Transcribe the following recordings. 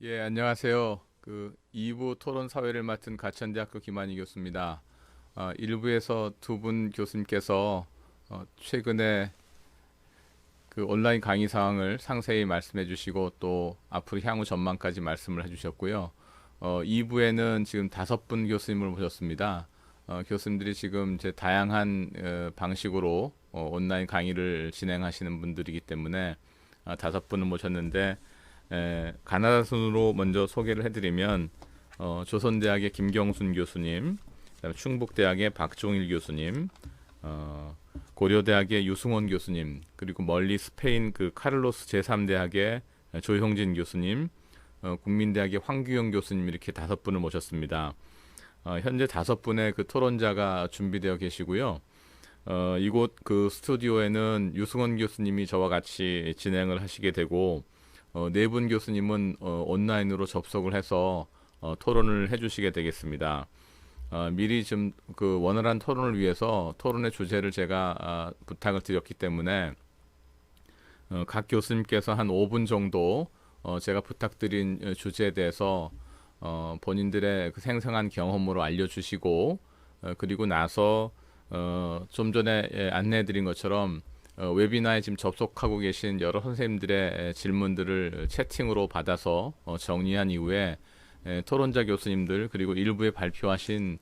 예, 안녕하세요. 2부 토론 사회를 맡은 가천대학교 김한희 교수입니다. 1부에서 두 분 교수님께서 최근에 그 온라인 강의 사항을 상세히 말씀해 주시고 또 앞으로 향후 전망까지 말씀을 해 주셨고요. 2부에는 지금 다섯 분 교수님을 모셨습니다. 교수님들이 지금 이제 다양한 방식으로 온라인 강의를 진행하시는 분들이기 때문에 다섯 분을 모셨는데 가나다 순으로 먼저 소개를 해드리면 조선대학의 김경순 교수님, 그다음에 충북대학의 박종일 교수님, 고려대학의 유승원 교수님, 그리고 멀리 스페인 그 카를로스 제3대학의 조형진 교수님, 국민대학의 황규영 교수님 이렇게 다섯 분을 모셨습니다. 현재 다섯 분의 그 토론자가 준비되어 계시고요. 이곳 그 스튜디오에는 유승원 교수님이 저와 같이 진행을 하시게 되고 네 분 교수님은 온라인으로 접속을 해서 토론을 해주시게 되겠습니다. 미리 좀 그 원활한 토론을 위해서 토론의 주제를 제가 부탁을 드렸기 때문에 각 교수님께서 한 5분 정도 제가 부탁드린 주제에 대해서 본인들의 그 생생한 경험으로 알려주시고 그리고 나서 좀 전에 안내해드린 것처럼 웨비나에 지금 접속하고 계신 여러 선생님들의 질문들을 채팅으로 받아서 정리한 이후에 토론자 교수님들 그리고 일부에 발표하신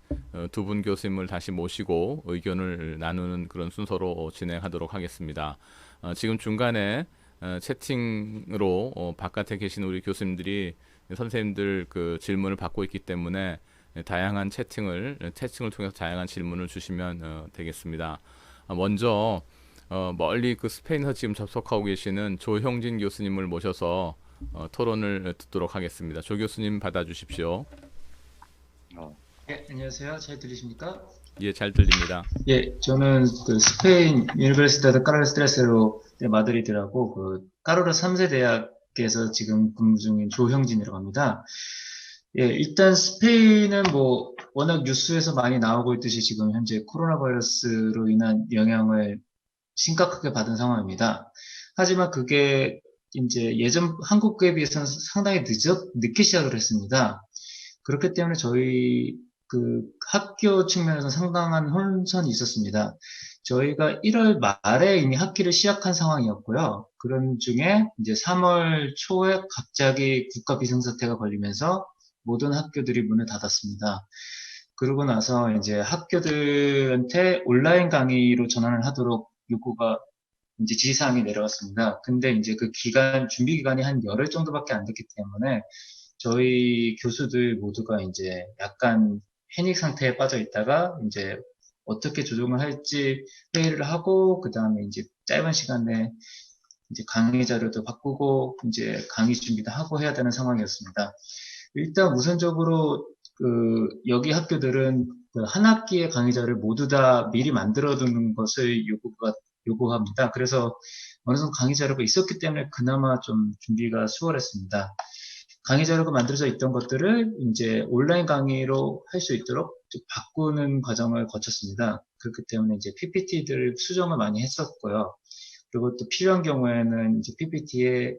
두 분 교수님을 다시 모시고 의견을 나누는 그런 순서로 진행하도록 하겠습니다. 지금 중간에 채팅으로 바깥에 계신 우리 교수님들이 선생님들 그 질문을 받고 있기 때문에 다양한 채팅을 통해서 다양한 질문을 주시면 되겠습니다. 먼저 멀리 그 스페인에서 지금 접속하고 계시는 조형진 교수님을 모셔서 토론을 듣도록 하겠습니다. 조 교수님 받아주십시오. 예, 안녕하세요. 잘 들리십니까? 예, 잘 들립니다. 예, 저는 그 스페인 유니버시타드 카를로스 트레세로 마드리드라고 그 카르로스 3세 대학에서 지금 근무 중인 조형진이라고 합니다. 예, 일단 스페인은 뭐 워낙 뉴스에서 많이 나오고 있듯이 지금 현재 코로나 바이러스로 인한 영향을 심각하게 받은 상황입니다. 하지만 그게 이제 예전 한국에 비해서는 상당히 늦게 시작을 했습니다. 그렇기 때문에 저희 그 학교 측면에서 상당한 혼선이 있었습니다. 저희가 1월 말에 이미 학기를 시작한 상황이었고요. 그런 중에 이제 3월 초에 갑자기 국가 비상사태가 걸리면서 모든 학교들이 문을 닫았습니다. 그러고 나서 이제 학교들한테 온라인 강의로 전환을 하도록 요구가 이제 지시사항이 내려왔습니다. 근데 이제 그 준비 기간이 한 열흘 정도밖에 안 됐기 때문에 저희 교수들 모두가 이제 약간 패닉 상태에 빠져 있다가 이제 어떻게 조정을 할지 회의를 하고 그 다음에 이제 짧은 시간에 이제 강의 자료도 바꾸고 이제 강의 준비도 하고 해야 되는 상황이었습니다. 일단 우선적으로 그 여기 학교들은 그한 학기의 강의 자료를 모두 다 미리 만들어 두는 것을 요구합니다. 그래서 어느 정도 강의 자료가 있었기 때문에 그나마 좀 준비가 수월했습니다. 강의 자료가 만들어져 있던 것들을 이제 온라인 강의로 할 수 있도록 바꾸는 과정을 거쳤습니다. 그렇기 때문에 이제 PPT들 수정을 많이 했었고요. 그리고 또 필요한 경우에는 이제 PPT에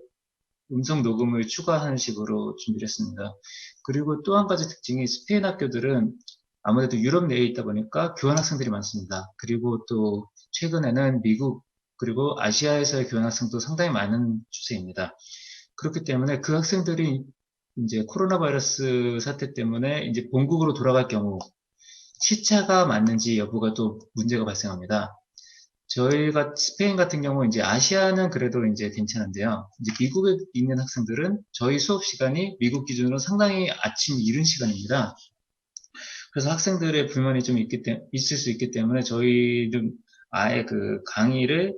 음성 녹음을 추가하는 식으로 준비를 했습니다. 그리고 또 한 가지 특징이 스페인 학교들은 아무래도 유럽 내에 있다 보니까 교환학생들이 많습니다. 그리고 또 최근에는 미국 그리고 아시아에서의 교환학생도 상당히 많은 추세입니다. 그렇기 때문에 그 학생들이 이제 코로나 바이러스 사태 때문에 이제 본국으로 돌아갈 경우 시차가 맞는지 여부가 또 문제가 발생합니다. 저희가 스페인 같은 경우 이제 아시아는 그래도 이제 괜찮은데요. 이제 미국에 있는 학생들은 저희 수업 시간이 미국 기준으로 상당히 아침 이른 시간입니다. 그래서 학생들의 불만이 좀 있을 수 있기 때문에 저희는 아예 그 강의를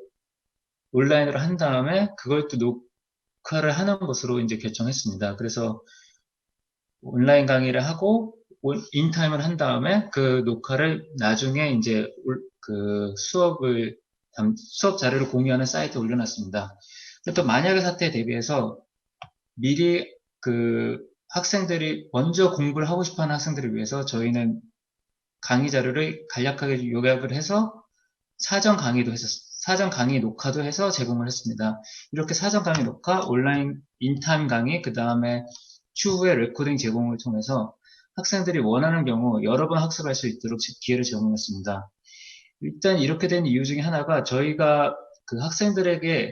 온라인으로 한 다음에 그걸 또 녹화를 하는 것으로 이제 결정했습니다. 그래서 온라인 강의를 하고 인타임을 한 다음에 그 녹화를 나중에 이제 그 수업 자료를 공유하는 사이트에 올려놨습니다. 또 만약의 사태에 대비해서 미리 그 학생들이 먼저 공부를 하고 싶어하는 학생들을 위해서 저희는 강의 자료를 간략하게 요약을 해서 사전 강의 녹화도 해서 제공을 했습니다. 이렇게 사전 강의 녹화, 온라인 인타임 강의, 그 다음에 추후에 레코딩 제공을 통해서 학생들이 원하는 경우 여러 번 학습할 수 있도록 기회를 제공했습니다. 일단 이렇게 된 이유 중에 하나가 저희가 그 학생들에게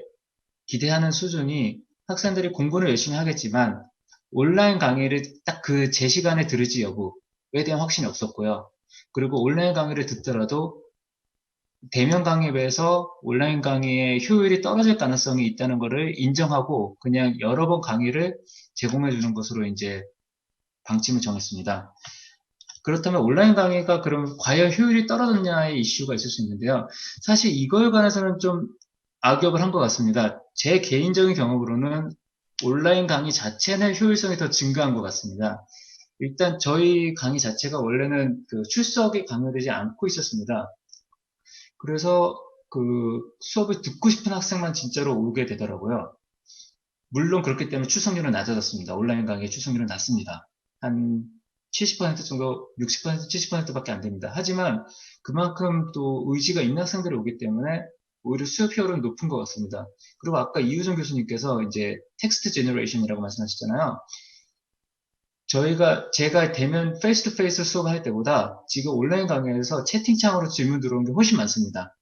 기대하는 수준이 학생들이 공부를 열심히 하겠지만 온라인 강의를 딱 그 제 시간에 들을지 여부에 대한 확신이 없었고요. 그리고 온라인 강의를 듣더라도 대면 강의에 비해서 온라인 강의의 효율이 떨어질 가능성이 있다는 것을 인정하고 그냥 여러 번 강의를 제공해 주는 것으로 이제 방침을 정했습니다. 그렇다면 온라인 강의가 그럼 과연 효율이 떨어졌냐의 이슈가 있을 수 있는데요. 사실 이거에 관해서는 좀 악역을 한 것 같습니다. 제 개인적인 경험으로는 온라인 강의 자체는 효율성이 더 증가한 것 같습니다. 일단 저희 강의 자체가 원래는 그 출석이 강요되지 않고 있었습니다. 그래서 그 수업을 듣고 싶은 학생만 진짜로 오게 되더라고요. 물론 그렇기 때문에 출석률은 낮아졌습니다. 온라인 강의 출석률은 낮습니다. 한 70% 정도, 60%, 70%밖에 안 됩니다. 하지만 그만큼 또 의지가 있는 학생들이 오기 때문에 오히려 수업 효율은 높은 것 같습니다. 그리고 아까 이우정 교수님께서 이제 텍스트 제너레이션이라고 말씀하셨잖아요. 제가 대면 페이스 투 페이스 수업할 때보다 지금 온라인 강의에서 채팅창으로 질문 들어온 게 훨씬 많습니다.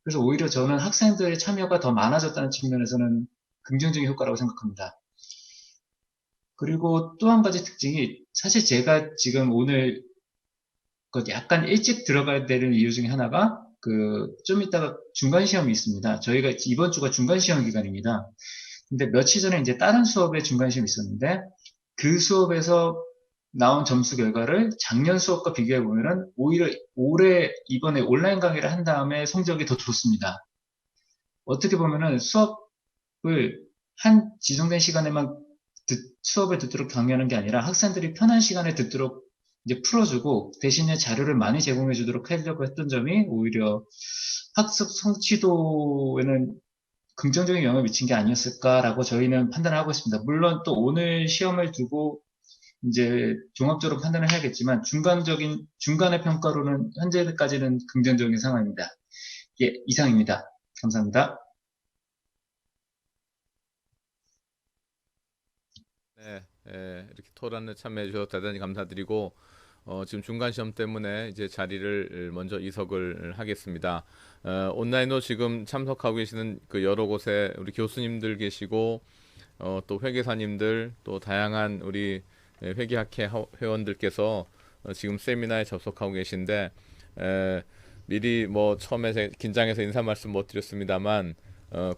그래서 오히려 저는 학생들의 참여가 더 많아졌다는 측면에서는 긍정적인 효과라고 생각합니다. 그리고 또 한 가지 특징이 사실 제가 지금 오늘 약간 일찍 들어가야 되는 이유 중에 하나가 좀 이따가 중간 시험이 있습니다. 저희가 이번 주가 중간 시험 기간입니다. 근데 며칠 전에 이제 다른 수업에 중간 시험이 있었는데 그 수업에서 나온 점수 결과를 작년 수업과 비교해 보면은 오히려 올해 이번에 온라인 강의를 한 다음에 성적이 더 좋습니다. 어떻게 보면은 수업을 한 지정된 시간에만 수업을 듣도록 강의하는 게 아니라 학생들이 편한 시간에 듣도록 이제 풀어주고 대신에 자료를 많이 제공해 주도록 하려고 했던 점이 오히려 학습 성취도에는 긍정적인 영향을 미친 게 아니었을까라고 저희는 판단을 하고 있습니다. 물론 또 오늘 시험을 두고 이제 종합적으로 판단을 해야겠지만 중간의 평가로는 현재까지는 긍정적인 상황입니다. 예, 이상입니다. 감사합니다. 네, 이렇게 토론에 참여해 주셔서 대단히 감사드리고 지금 중간 시험 때문에 이제 자리를 먼저 이석을 하겠습니다. 온라인으로 지금 참석하고 계시는 그 여러 곳에 우리 교수님들 계시고 또 회계사님들 또 다양한 우리 회계학회 회원들께서 지금 세미나에 접속하고 계신데 미리 뭐 처음에 긴장해서 인사 말씀 못 드렸습니다만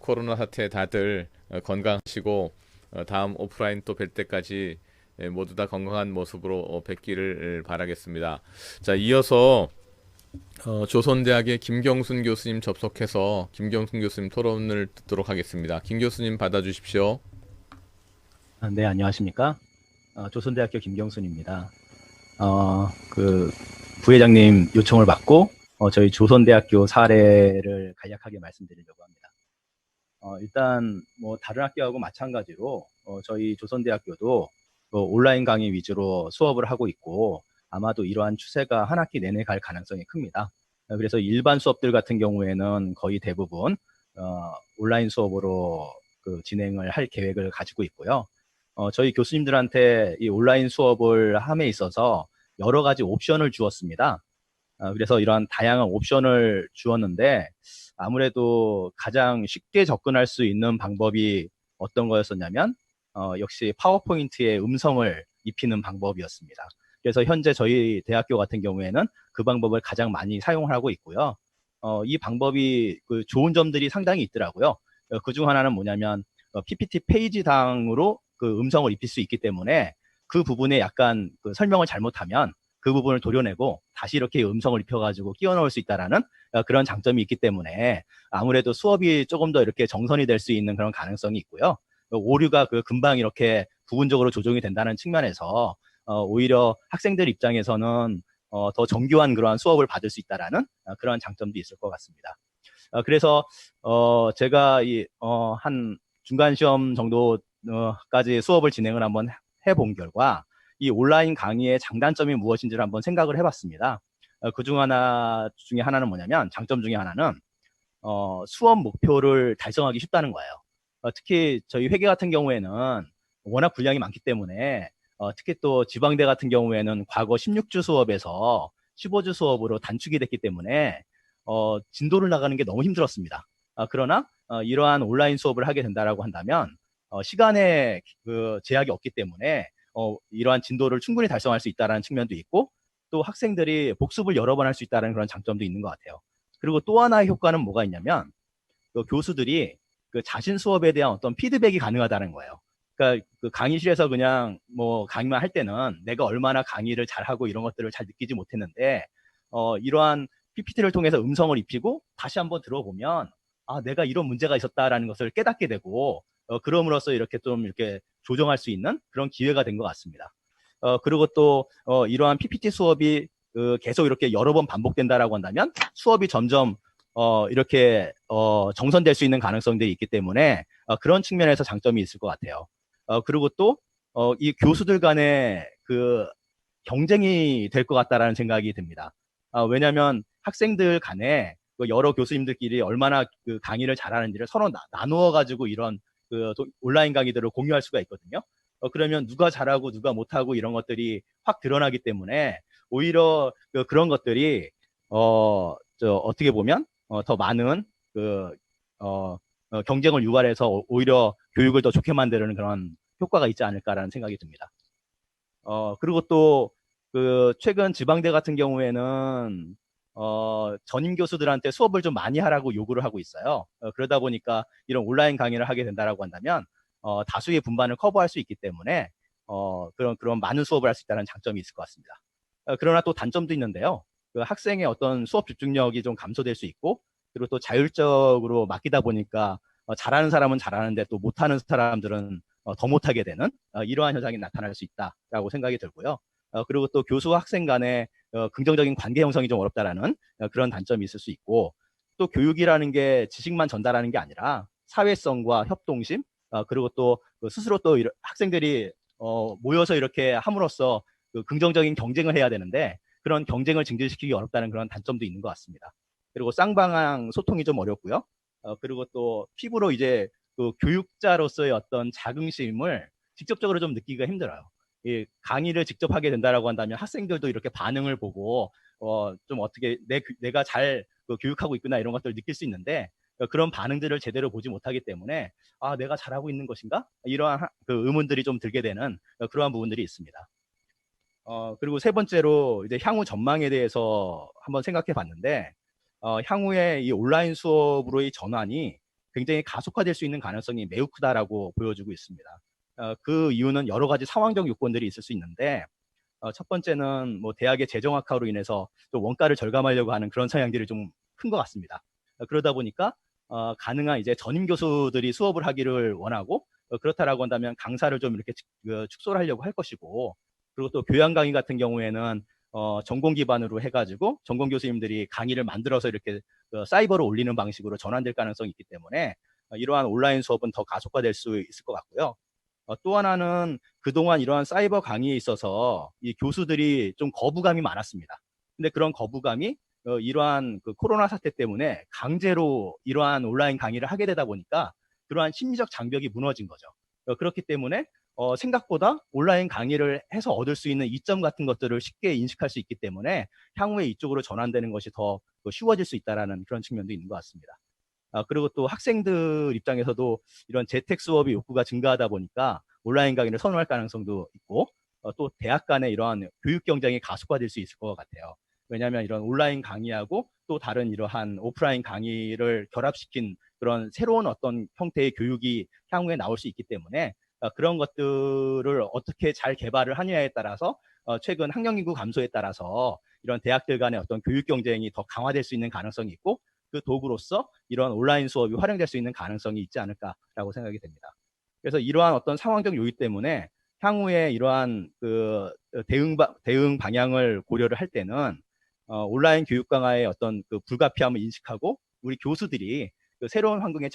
코로나 사태에 다들 건강하시고 다음 오프라인 또 뵐 때까지 모두 다 건강한 모습으로 뵙기를 바라겠습니다. 자, 이어서 조선대학의 김경순 교수님 접속해서 김경순 교수님 토론을 듣도록 하겠습니다. 김 교수님 받아주십시오. 네, 안녕하십니까? 조선대학교 김경순입니다. 부회장님 요청을 받고 저희 조선대학교 사례를 간략하게 말씀드리려고 합니다. 일단 뭐 다른 학교하고 마찬가지로 저희 조선대학교도 온라인 강의 위주로 수업을 하고 있고 아마도 이러한 추세가 한 학기 내내 갈 가능성이 큽니다. 그래서 일반 수업들 같은 경우에는 거의 대부분 온라인 수업으로 진행을 할 계획을 가지고 있고요. 저희 교수님들한테 이 온라인 수업을 함에 있어서 여러 가지 옵션을 주었습니다. 그래서 이러한 다양한 옵션을 주었는데 아무래도 가장 쉽게 접근할 수 있는 방법이 어떤 거였었냐면 역시 파워포인트에 음성을 입히는 방법이었습니다. 그래서 현재 저희 대학교 같은 경우에는 그 방법을 가장 많이 사용을 하고 있고요. 이 방법이 좋은 점들이 상당히 있더라고요. 그중 하나는 뭐냐면 PPT 페이지당으로 음성을 입힐 수 있기 때문에 그 부분에 약간 설명을 잘못하면 그 부분을 도려내고 다시 이렇게 음성을 입혀가지고 끼워 넣을 수 있다라는 그런 장점이 있기 때문에 아무래도 수업이 조금 더 이렇게 정선이 될 수 있는 그런 가능성이 있고요. 오류가 금방 이렇게 부분적으로 조정이 된다는 측면에서 오히려 학생들 입장에서는 더 정교한 그러한 수업을 받을 수 있다라는 그런 장점도 있을 것 같습니다. 그래서 제가 한 중간 시험 정도까지 수업을 진행을 한번 해본 결과 이 온라인 강의의 장단점이 무엇인지를 한번 생각을 해봤습니다. 그중 중에 하나는 뭐냐면 장점 중에 하나는 수업 목표를 달성하기 쉽다는 거예요. 특히 저희 회계 같은 경우에는 워낙 분량이 많기 때문에 특히 또 지방대 같은 경우에는 과거 16주 수업에서 15주 수업으로 단축이 됐기 때문에 진도를 나가는 게 너무 힘들었습니다. 그러나 이러한 온라인 수업을 하게 된다라고 한다면 시간에 그 제약이 없기 때문에 이러한 진도를 충분히 달성할 수 있다는 측면도 있고, 또 학생들이 복습을 여러 번 할 수 있다는 그런 장점도 있는 것 같아요. 그리고 또 하나의 효과는 뭐가 있냐면, 그 교수들이 그 자신 수업에 대한 어떤 피드백이 가능하다는 거예요. 그러니까 그 강의실에서 그냥 뭐 강의만 할 때는 내가 얼마나 강의를 잘하고 이런 것들을 잘 느끼지 못했는데, 이러한 PPT를 통해서 음성을 입히고 다시 한번 들어보면, 아, 내가 이런 문제가 있었다라는 것을 깨닫게 되고, 그럼으로써 이렇게 좀 이렇게 조정할 수 있는 그런 기회가 된 것 같습니다. 그리고 또 이러한 PPT 수업이 계속 이렇게 여러 번 반복된다라고 한다면 수업이 점점 이렇게 정선될 수 있는 가능성들이 있기 때문에 그런 측면에서 장점이 있을 것 같아요. 그리고 또 이 교수들 간의 그 경쟁이 될 것 같다라는 생각이 듭니다. 왜냐하면 학생들 간에 그 여러 교수님들끼리 얼마나 그 강의를 잘하는지를 서로 나누어 가지고 이런 그 온라인 강의들을 공유할 수가 있거든요. 그러면 누가 잘하고 누가 못하고 이런 것들이 확 드러나기 때문에 오히려 그런 것들이 어떻게 보면 더 많은 그 경쟁을 유발해서 오히려 교육을 더 좋게 만드는 그런 효과가 있지 않을까라는 생각이 듭니다. 그리고 또 그 최근 지방대 같은 경우에는 전임 교수들한테 수업을 좀 많이 하라고 요구를 하고 있어요. 그러다 보니까 이런 온라인 강의를 하게 된다라고 한다면 다수의 분반을 커버할 수 있기 때문에 그런 많은 수업을 할 수 있다는 장점이 있을 것 같습니다. 그러나 또 단점도 있는데요. 그 학생의 어떤 수업 집중력이 좀 감소될 수 있고, 그리고 또 자율적으로 맡기다 보니까 잘하는 사람은 잘하는데 또 못하는 사람들은 더 못하게 되는 이러한 현상이 나타날 수 있다라고 생각이 들고요. 그리고 또 교수와 학생 간의 긍정적인 관계 형성이 좀 어렵다라는 그런 단점이 있을 수 있고, 또 교육이라는 게 지식만 전달하는 게 아니라 사회성과 협동심, 그리고 또 스스로 또 학생들이 모여서 이렇게 함으로써 그 긍정적인 경쟁을 해야 되는데 그런 경쟁을 증진시키기 어렵다는 그런 단점도 있는 것 같습니다. 그리고 쌍방향 소통이 좀 어렵고요. 그리고 또 피부로 이제 그 교육자로서의 어떤 자긍심을 직접적으로 좀 느끼기가 힘들어요. 이 강의를 직접 하게 된다라고 한다면 학생들도 이렇게 반응을 보고 좀 어떻게 내가 잘 교육하고 있구나 이런 것들을 느낄 수 있는데, 그런 반응들을 제대로 보지 못하기 때문에 아, 내가 잘하고 있는 것인가? 이러한 그 의문들이 좀 들게 되는 그러한 부분들이 있습니다. 그리고 세 번째로 이제 향후 전망에 대해서 한번 생각해 봤는데, 향후에 이 온라인 수업으로의 전환이 굉장히 가속화될 수 있는 가능성이 매우 크다라고 보여지고 있습니다. 그 이유는 여러 가지 상황적 요건들이 있을 수 있는데, 첫 번째는 뭐 대학의 재정 악화로 인해서 좀 원가를 절감하려고 하는 그런 성향들이 좀 큰 것 같습니다. 그러다 보니까 가능한 이제 전임 교수들이 수업을 하기를 원하고, 그렇다라고 한다면 강사를 좀 이렇게 축소를 하려고 할 것이고, 그리고 또 교양 강의 같은 경우에는 전공 기반으로 해가지고 전공 교수님들이 강의를 만들어서 이렇게 사이버로 올리는 방식으로 전환될 가능성이 있기 때문에 이러한 온라인 수업은 더 가속화될 수 있을 것 같고요. 또 하나는 그동안 이러한 사이버 강의에 있어서 이 교수들이 좀 거부감이 많았습니다. 근데 그런 거부감이 이러한 그 코로나 사태 때문에 강제로 이러한 온라인 강의를 하게 되다 보니까 그러한 심리적 장벽이 무너진 거죠. 그렇기 때문에 생각보다 온라인 강의를 해서 얻을 수 있는 이점 같은 것들을 쉽게 인식할 수 있기 때문에 향후에 이쪽으로 전환되는 것이 더 쉬워질 수 있다는 그런 측면도 있는 것 같습니다. 그리고 또 학생들 입장에서도 이런 재택 수업의 욕구가 증가하다 보니까 온라인 강의를 선호할 가능성도 있고, 또 대학 간의 이러한 교육 경쟁이 가속화될 수 있을 것 같아요. 왜냐하면 이런 온라인 강의하고 또 다른 이러한 오프라인 강의를 결합시킨 그런 새로운 어떤 형태의 교육이 향후에 나올 수 있기 때문에 그런 것들을 어떻게 잘 개발을 하느냐에 따라서 최근 학령 인구 감소에 따라서 이런 대학들 간의 어떤 교육 경쟁이 더 강화될 수 있는 가능성이 있고, 그 도구로서 이런 온라인 수업이 활용될 수 있는 가능성이 있지 않을까라고 생각이 됩니다. 그래서 이러한 어떤 상황적 요인 때문에 향후에 이러한 그 대응 방향을 고려를 할 때는 온라인 교육 강화의 어떤 그 불가피함을 인식하고 우리 교수들이 그 새로운 환경에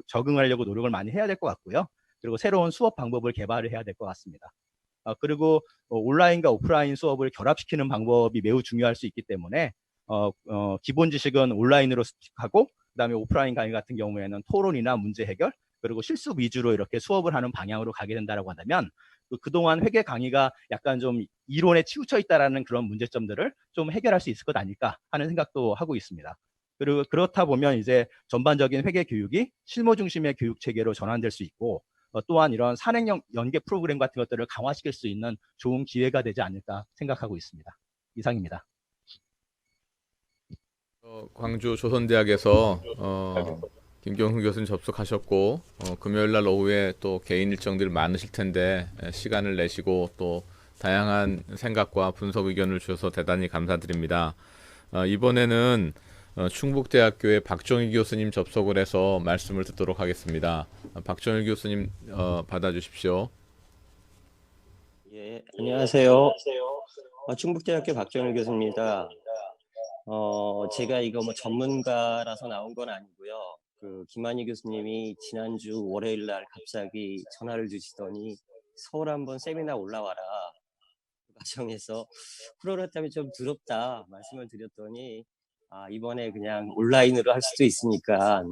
적응하려고 노력을 많이 해야 될 것 같고요. 그리고 새로운 수업 방법을 개발을 해야 될 것 같습니다. 그리고 온라인과 오프라인 수업을 결합시키는 방법이 매우 중요할 수 있기 때문에 기본 지식은 온라인으로 습득하고, 그다음에 오프라인 강의 같은 경우에는 토론이나 문제 해결, 그리고 실습 위주로 이렇게 수업을 하는 방향으로 가게 된다라고 한다면 그동안 회계 강의가 약간 좀 이론에 치우쳐 있다라는 그런 문제점들을 좀 해결할 수 있을 것 아닐까 하는 생각도 하고 있습니다. 그리고 그렇다 보면 이제 전반적인 회계 교육이 실무 중심의 교육 체계로 전환될 수 있고 또한 이런 산행 연계 프로그램 같은 것들을 강화시킬 수 있는 좋은 기회가 되지 않을까 생각하고 있습니다. 이상입니다. 광주 조선대학에서 김경훈 교수님 접속하셨고 금요일 날 오후에 또 개인 일정들 많으실 텐데 시간을 내시고 또 다양한 생각과 분석 의견을 주셔서 대단히 감사드립니다. 이번에는 충북대학교의 박정희 교수님 접속을 해서 말씀을 듣도록 하겠습니다. 박정희 교수님 받아주십시오. 예, 안녕하세요. 충북대학교 박정일 교수입니다. 제가 이거 뭐 전문가라서 나온 건 아니고요. 그 김한희 교수님이 지난주 월요일 날 갑자기 전화를 주시더니 서울 한번 세미나 올라와라. 그 과정에서 프로그램이 좀 두렵다 말씀을 드렸더니 이번에 그냥 온라인으로 할 수도 있으니까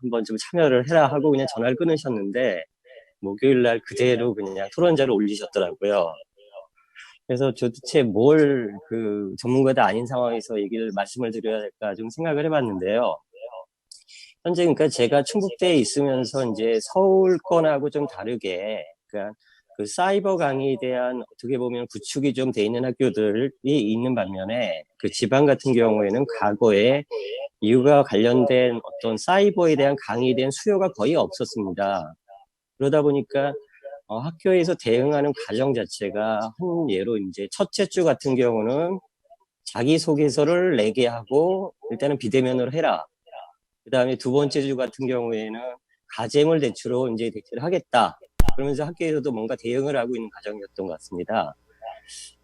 한번 좀 참여를 해라 하고 그냥 전화를 끊으셨는데 목요일 날 그대로 그냥 토론자를 올리셨더라고요. 그래서 도대체 뭘 그 전문가도 아닌 상황에서 말씀을 드려야 될까 좀 생각을 해봤는데요. 현재 그러니까 제가 충북대에 있으면서 이제 서울 건하고 좀 다르게 그러니까 그 사이버 강의에 대한 어떻게 보면 구축이 좀 돼 있는 학교들이 있는 반면에 그 지방 같은 경우에는 과거에 이유가 관련된 어떤 사이버에 대한 강의에 대한 수요가 거의 없었습니다. 그러다 보니까 학교에서 대응하는 과정 자체가 한 예로 이제 첫째 주 같은 경우는 자기소개서를 내게 하고 일단은 비대면으로 해라. 그 다음에 두 번째 주 같은 경우에는 가제물 대출로 이제 대체를 하겠다. 그러면서 학교에서도 뭔가 대응을 하고 있는 과정이었던 것 같습니다.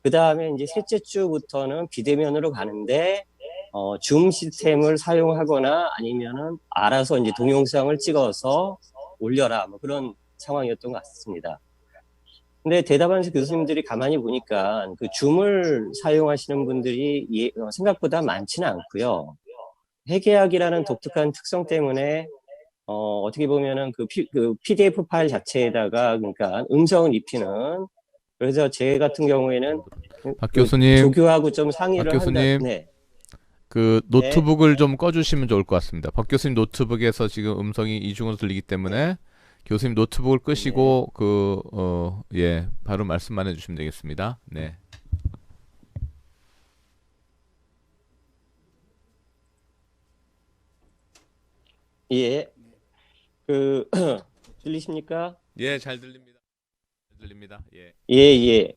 그 다음에 이제 셋째 주부터는 비대면으로 가는데 줌 시스템을 사용하거나 아니면은 알아서 이제 동영상을 찍어서 올려라. 뭐 그런 상황이었던 것 같습니다. 근데 대답하면서 교수님들이 가만히 보니까 그 줌을 사용하시는 분들이 생각보다 많지는 않고요. 회계학이라는 독특한 특성 때문에 어떻게 보면은 그 PDF 파일 자체에다가 그러니까 음성을 입히는 그래서 제 같은 경우에는 박 교수님, 조교하고 좀 박 상의를 교수님, 네. 그 노트북을 좀 꺼주시면 좋을 것 같습니다. 박 교수님 노트북에서 지금 음성이 이중으로 들리기 때문에 교수님 노트북을 끄시고 바로 말씀만 해주시면 되겠습니다. 네. 예. 들리십니까? 예, 잘 들립니다. 잘 들립니다. 예. 예.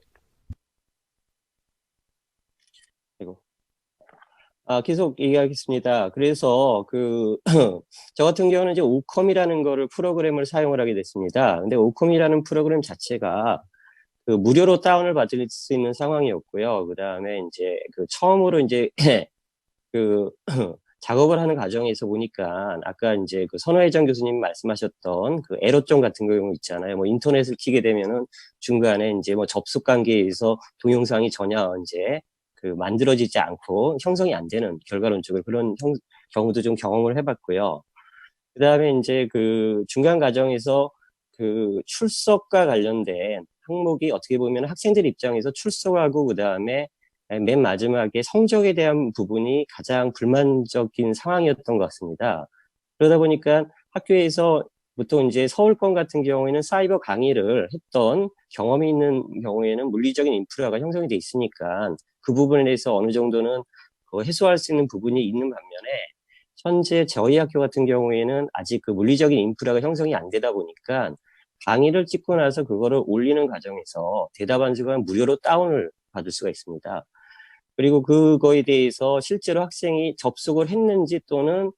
아이고. 계속 얘기하겠습니다. 그래서 저 같은 경우는 이제 오컴이라는 거를 프로그램을 사용을 하게 됐습니다. 근데 오컴이라는 프로그램 자체가 무료로 다운을 받을 수 있는 상황이었고요. 그 다음에 이제 처음으로 이제 작업을 하는 과정에서 보니까 아까 이제 선호혜정 교수님 말씀하셨던 에러점 같은 경우 있잖아요. 뭐 인터넷을 키게 되면은 중간에 이제 뭐 접속 관계에서 동영상이 전혀 이제 만들어지지 않고 형성이 안 되는 결과론적으로 그런 경우도 좀 경험을 해봤고요. 그 다음에 이제 중간 과정에서 출석과 관련된 항목이 어떻게 보면 학생들 입장에서 출석하고 그 다음에 맨 마지막에 성적에 대한 부분이 가장 불만적인 상황이었던 것 같습니다. 그러다 보니까 학교에서 보통 이제 서울권 같은 경우에는 사이버 강의를 했던 경험이 있는 경우에는 물리적인 인프라가 형성이 돼 있으니까 그 부분에 대해서 어느 정도는 해소할 수 있는 부분이 있는 반면에 현재 저희 학교 같은 경우에는 아직 물리적인 인프라가 형성이 안 되다 보니까 강의를 찍고 나서 그거를 올리는 과정에서 대답안수가 무료로 다운을 받을 수가 있습니다. 그리고 그거에 대해서 실제로 학생이 접속을 했는지 또는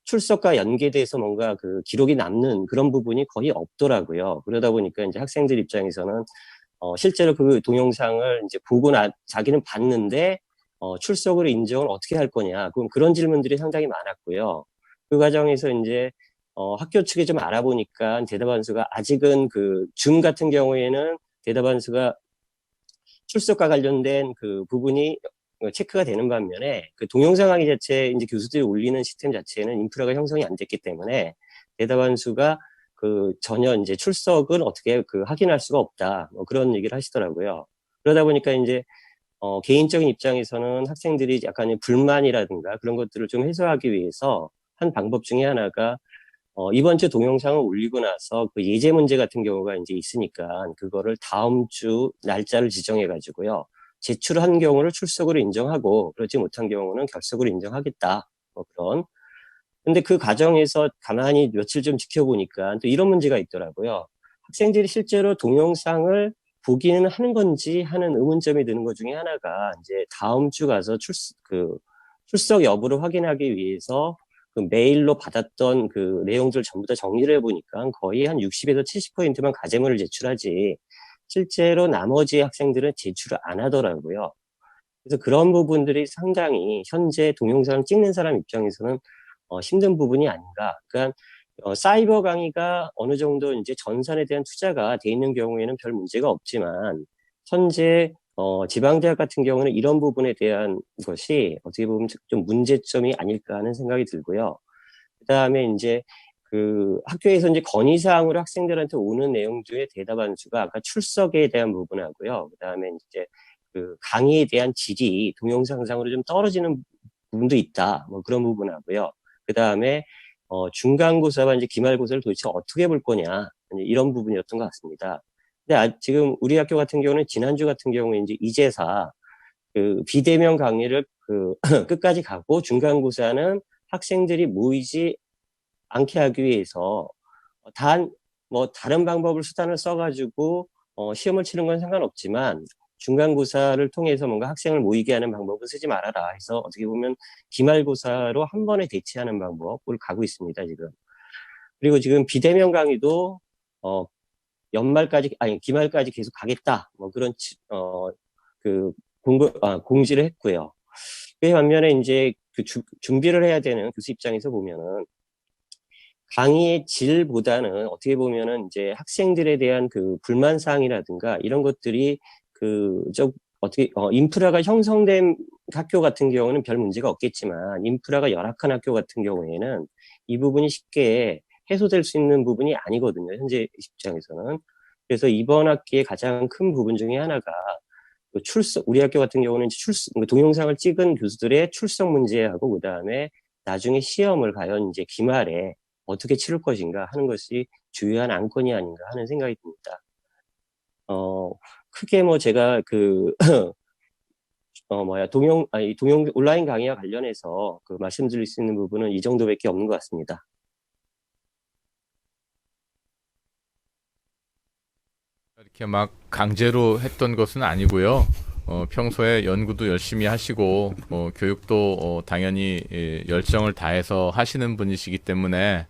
출석과 연계돼서 뭔가 기록이 남는 그런 부분이 거의 없더라고요. 그러다 보니까 이제 학생들 입장에서는 실제로 동영상을 이제 보고 자기는 봤는데 출석으로 인정을 어떻게 할 거냐. 그런 질문들이 상당히 많았고요. 그 과정에서 이제 학교 측에 좀 알아보니까 대답안수가 아직은 줌 같은 경우에는 대답안수가 출석과 관련된 부분이 체크가 되는 반면에 동영상 강의 자체 이제 교수들이 올리는 시스템 자체는 인프라가 형성이 안 됐기 때문에 대답안수가 전혀 이제 출석은 어떻게 확인할 수가 없다. 뭐 그런 얘기를 하시더라고요. 그러다 보니까 이제 개인적인 입장에서는 학생들이 약간의 불만이라든가 그런 것들을 좀 해소하기 위해서 한 방법 중에 하나가 이번 주 동영상을 올리고 나서 그 예제 문제 같은 경우가 이제 있으니까 그거를 다음 주 날짜를 지정해 가지고요. 제출한 경우를 출석으로 인정하고 그렇지 못한 경우는 결석으로 인정하겠다. 뭐 그런. 근데 그 과정에서 가만히 며칠 좀 지켜보니까 또 이런 문제가 있더라고요. 학생들이 실제로 동영상을 보기는 하는 건지 하는 의문점이 드는 것 중에 하나가 이제 다음 주 가서 출석 여부를 확인하기 위해서 그 메일로 받았던 그 내용들 전부 다 정리를 해보니까 거의 한 60에서 70%만 가제문을 제출하지 실제로 나머지 학생들은 제출을 안 하더라고요. 그래서 그런 부분들이 상당히 현재 동영상을 찍는 사람 입장에서는 힘든 부분이 아닌가. 그러니까 사이버 강의가 어느 정도 이제 전산에 대한 투자가 돼 있는 경우에는 별 문제가 없지만 현재 지방대학 같은 경우는 이런 부분에 대한 것이 어떻게 보면 좀 문제점이 아닐까 하는 생각이 들고요. 그다음에 이제 그 학교에서 이제 건의사항으로 학생들한테 오는 내용 중에 대답하는 수가 아까 출석에 대한 부분하고요. 그다음에 이제 그 강의에 대한 질이 동영상상으로 좀 떨어지는 부분도 있다. 뭐 그런 부분하고요. 그다음에 중간고사와 이제 기말고사를 도대체 어떻게 볼 거냐 이런 부분이었던 것 같습니다. 근데 지금 우리 학교 같은 경우는 지난주 같은 경우에 이제 이제사 그 비대면 강의를 끝까지 가고 중간고사는 학생들이 모이지 않게 하기 위해서 다른 방법을 수단을 써가지고 시험을 치는 건 상관없지만 중간고사를 통해서 뭔가 학생을 모이게 하는 방법을 쓰지 말아라 해서 어떻게 보면 기말고사로 한 번에 대체하는 방법을 가고 있습니다, 지금. 그리고 지금 비대면 강의도 기말까지 계속 가겠다. 뭐 그런 공지를 했고요. 그 반면에 이제 준비를 해야 되는 교수 입장에서 보면은 강의의 질보다는 어떻게 보면은 이제 학생들에 대한 그 불만 사항이라든가 이런 것들이 인프라가 형성된 학교 같은 경우는 별 문제가 없겠지만 인프라가 열악한 학교 같은 경우에는 이 부분이 쉽게 해소될 수 있는 부분이 아니거든요. 현재 입장에서는. 그래서 이번 학기에 가장 큰 부분 중에 하나가 우리 학교 같은 경우는 동영상을 찍은 교수들의 출석 문제하고 그다음에 나중에 시험을 과연 이제 기말에 어떻게 치를 것인가 하는 것이 주요한 안건이 아닌가 하는 생각이 듭니다. 크게 뭐 제가 온라인 강의와 관련해서 말씀드릴 수 있는 부분은 이 정도밖에 없는 것 같습니다. 이렇게 막 강제로 했던 것은 아니고요. 평소에 연구도 열심히 하시고 교육도 당연히 열정을 다해서 하시는 분이시기 때문에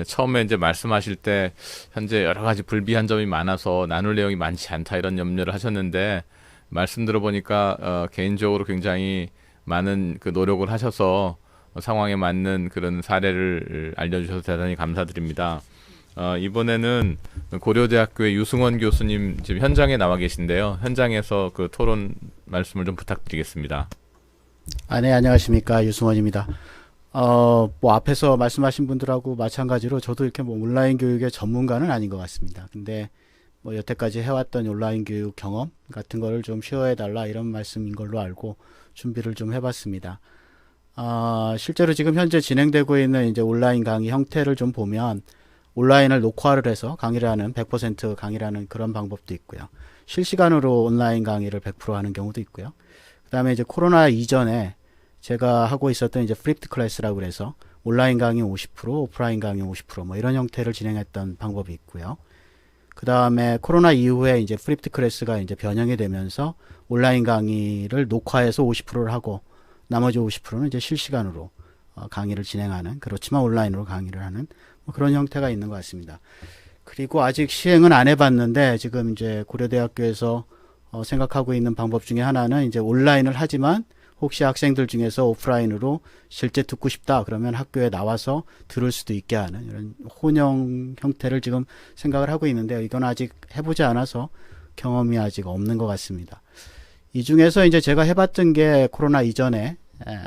처음에 이제 말씀하실 때 현재 여러 가지 불비한 점이 많아서 나눌 내용이 많지 않다 이런 염려를 하셨는데 말씀 들어보니까 개인적으로 굉장히 많은 그 노력을 하셔서 상황에 맞는 그런 사례를 알려주셔서 대단히 감사드립니다. 이번에는 고려대학교의 유승원 교수님 지금 현장에 나와 계신데요. 현장에서 그 토론 말씀을 좀 부탁드리겠습니다. 네, 안녕하십니까. 유승원입니다. 앞에서 말씀하신 분들하고 마찬가지로 저도 이렇게 온라인 교육의 전문가는 아닌 것 같습니다. 근데 여태까지 해왔던 온라인 교육 경험 같은 거를 좀 쉐어해달라 이런 말씀인 걸로 알고 준비를 좀 해봤습니다. 실제로 지금 현재 진행되고 있는 이제 온라인 강의 형태를 좀 보면 온라인을 녹화를 해서 강의를 하는 100% 강의를 하는 그런 방법도 있고요. 실시간으로 온라인 강의를 100% 하는 경우도 있고요. 그 다음에 이제 코로나 이전에 제가 하고 있었던 이제 플립드 클래스라고 그래서 온라인 강의 50%, 오프라인 강의 50% 뭐 이런 형태를 진행했던 방법이 있고요. 그 다음에 코로나 이후에 이제 플립드 클래스가 이제 변형이 되면서 온라인 강의를 녹화해서 50%를 하고 나머지 50%는 이제 실시간으로 강의를 진행하는, 그렇지만 온라인으로 강의를 하는 뭐 그런 형태가 있는 것 같습니다. 그리고 아직 시행은 안 해봤는데 지금 이제 고려대학교에서 생각하고 있는 방법 중에 하나는 이제 온라인을 하지만 혹시 학생들 중에서 오프라인으로 실제 듣고 싶다 그러면 학교에 나와서 들을 수도 있게 하는 이런 혼용 형태를 지금 생각을 하고 있는데요. 이건 아직 해보지 않아서 경험이 아직 없는 것 같습니다. 이 중에서 이제 제가 해봤던 게 코로나 이전에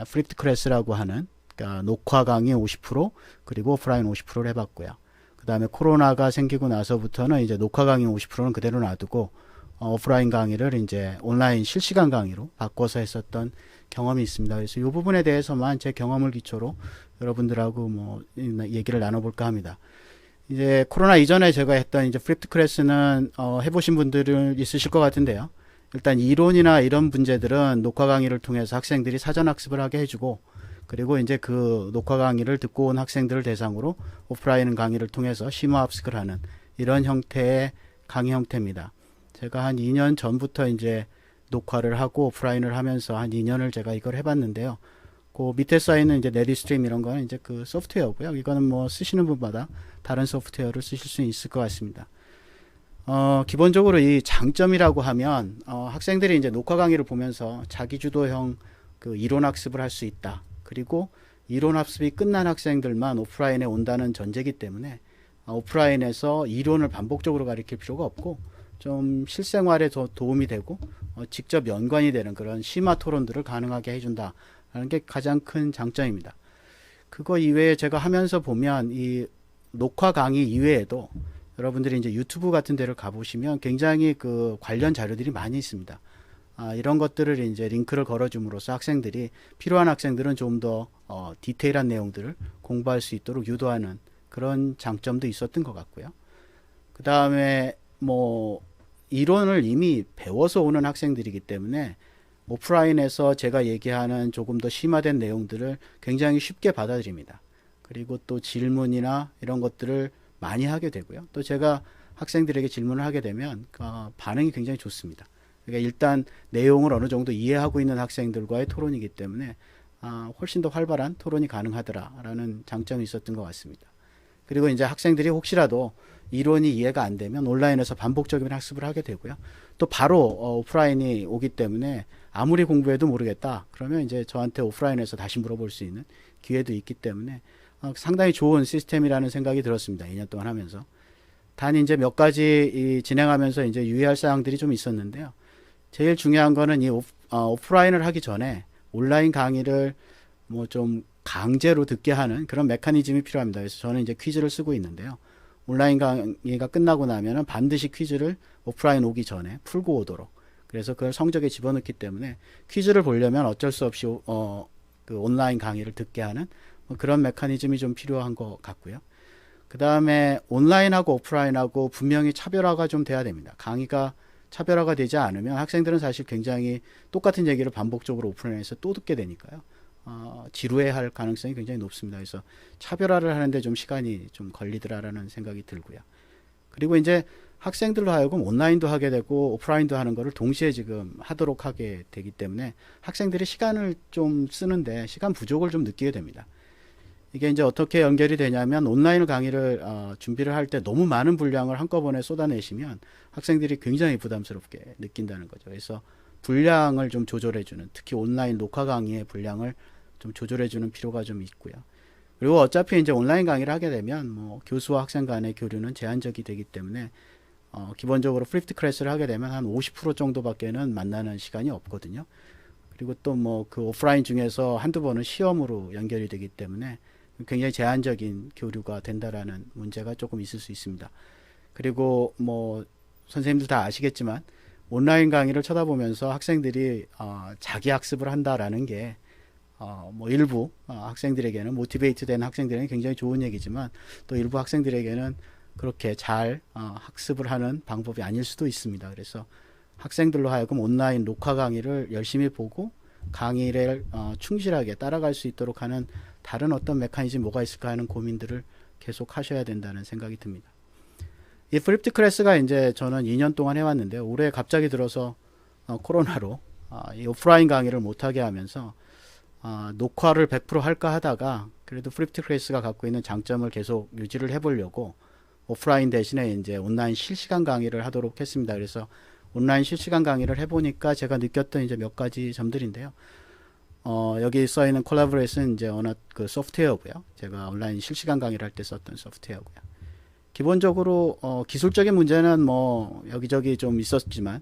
플립드 클래스라고 하는, 그러니까 녹화 강의 50% 그리고 오프라인 50%를 해봤고요. 그 그 다음에 코로나가 생기고 나서부터는 이제 녹화 강의 50%는 그대로 놔두고 오프라인 강의를 이제 온라인 실시간 강의로 바꿔서 했었던 경험이 있습니다. 그래서 이 부분에 대해서만 제 경험을 기초로 여러분들하고 뭐 얘기를 나눠볼까 합니다. 이제 코로나 이전에 제가 했던 이제 플립드 클래스는 해보신 분들은 있으실 것 같은데요. 일단 이론이나 이런 문제들은 녹화 강의를 통해서 학생들이 사전 학습을 하게 해주고, 그리고 이제 그 녹화 강의를 듣고 온 학생들을 대상으로 오프라인 강의를 통해서 심화 합숙을 하는 이런 형태의 강의 형태입니다. 제가 한 2년 전부터 이제 녹화를 하고 오프라인을 하면서 한 2년을 제가 이걸 해봤는데요. 그 밑에 쌓이는 이제 네디스트림 이런 거는 이제 그 소프트웨어고요. 이거는 뭐 쓰시는 분마다 다른 소프트웨어를 쓰실 수 있을 것 같습니다. 기본적으로 이 장점이라고 하면 학생들이 이제 녹화 강의를 보면서 자기주도형 그 이론 학습을 할 수 있다. 그리고 이론 학습이 끝난 학생들만 오프라인에 온다는 전제이기 때문에 오프라인에서 이론을 반복적으로 가르칠 필요가 없고 좀 실생활에 더 도움이 되고 직접 연관이 되는 그런 심화 토론들을 가능하게 해준다라는 게 가장 큰 장점입니다. 그거 이외에 제가 하면서 보면 이 녹화 강의 이외에도 여러분들이 이제 유튜브 같은 데를 가보시면 굉장히 그 관련 자료들이 많이 있습니다. 이런 것들을 이제 링크를 걸어줌으로써 학생들이 필요한 학생들은 좀 더 디테일한 내용들을 공부할 수 있도록 유도하는 그런 장점도 있었던 것 같고요. 그 다음에 뭐 이론을 이미 배워서 오는 학생들이기 때문에 오프라인에서 제가 얘기하는 조금 더 심화된 내용들을 굉장히 쉽게 받아들입니다. 그리고 또 질문이나 이런 것들을 많이 하게 되고요. 또 제가 학생들에게 질문을 하게 되면 반응이 굉장히 좋습니다. 그러니까 일단 내용을 어느 정도 이해하고 있는 학생들과의 토론이기 때문에 훨씬 더 활발한 토론이 가능하더라라는 장점이 있었던 것 같습니다. 그리고 이제 학생들이 혹시라도 이론이 이해가 안 되면 온라인에서 반복적인 학습을 하게 되고요. 또 바로 오프라인이 오기 때문에 아무리 공부해도 모르겠다. 그러면 이제 저한테 오프라인에서 다시 물어볼 수 있는 기회도 있기 때문에 상당히 좋은 시스템이라는 생각이 들었습니다. 2년 동안 하면서. 단 이제 몇 가지 진행하면서 이제 유의할 사항들이 좀 있었는데요. 제일 중요한 거는 이 오프라인을 하기 전에 온라인 강의를 뭐 좀 강제로 듣게 하는 그런 메커니즘이 필요합니다. 그래서 저는 이제 퀴즈를 쓰고 있는데요. 온라인 강의가 끝나고 나면은 반드시 퀴즈를 오프라인 오기 전에 풀고 오도록. 그래서 그걸 성적에 집어넣기 때문에 퀴즈를 보려면 어쩔 수 없이 그 온라인 강의를 듣게 하는 그런 메커니즘이 좀 필요한 것 같고요. 그 다음에 온라인하고 오프라인하고 분명히 차별화가 좀 돼야 됩니다. 강의가 차별화가 되지 않으면 학생들은 사실 굉장히 똑같은 얘기를 반복적으로 오프라인에서 또 듣게 되니까요. 지루해할 가능성이 굉장히 높습니다. 그래서 차별화를 하는데 좀 시간이 좀 걸리더라라는 생각이 들고요. 그리고 이제 학생들로 하여금 온라인도 하게 되고 오프라인도 하는 거를 동시에 지금 하도록 하게 되기 때문에 학생들이 시간을 좀 쓰는데 시간 부족을 좀 느끼게 됩니다. 이게 이제 어떻게 연결이 되냐면 온라인 강의를 준비를 할 때 너무 많은 분량을 한꺼번에 쏟아내시면 학생들이 굉장히 부담스럽게 느낀다는 거죠. 그래서 분량을 좀 조절해주는, 특히 온라인 녹화 강의의 분량을 좀 조절해주는 필요가 좀 있고요. 그리고 어차피 이제 온라인 강의를 하게 되면 뭐 교수와 학생 간의 교류는 제한적이 되기 때문에 기본적으로 플립드 클래스를 하게 되면 한 50% 정도밖에는 만나는 시간이 없거든요. 그리고 또 뭐 그 오프라인 중에서 한두 번은 시험으로 연결이 되기 때문에 굉장히 제한적인 교류가 된다라는 문제가 조금 있을 수 있습니다. 그리고 뭐 선생님들 다 아시겠지만 온라인 강의를 쳐다보면서 학생들이 자기 학습을 한다라는 게 뭐 일부 학생들에게는 모티베이트 된 학생들에게는 굉장히 좋은 얘기지만 또 일부 학생들에게는 그렇게 잘 학습을 하는 방법이 아닐 수도 있습니다. 그래서 학생들로 하여금 온라인 녹화 강의를 열심히 보고 강의를 충실하게 따라갈 수 있도록 하는 다른 어떤 메커니즘이 뭐가 있을까 하는 고민들을 계속 하셔야 된다는 생각이 듭니다. 이 플립드 클래스가 이제 저는 2년 동안 해왔는데요. 올해 갑자기 들어서 코로나로 이 오프라인 강의를 못하게 하면서 녹화를 100% 할까 하다가 그래도 플립드 클래스가 갖고 있는 장점을 계속 유지를 해보려고 오프라인 대신에 이제 온라인 실시간 강의를 하도록 했습니다. 그래서 온라인 실시간 강의를 해보니까 제가 느꼈던 이제 몇 가지 점들인데요. 여기 써 있는 콜라보레이션 이제 어느 그 소프트웨어고요. 제가 온라인 실시간 강의를 할 때 썼던 소프트웨어고요. 기본적으로 기술적인 문제는 뭐 여기저기 좀 있었지만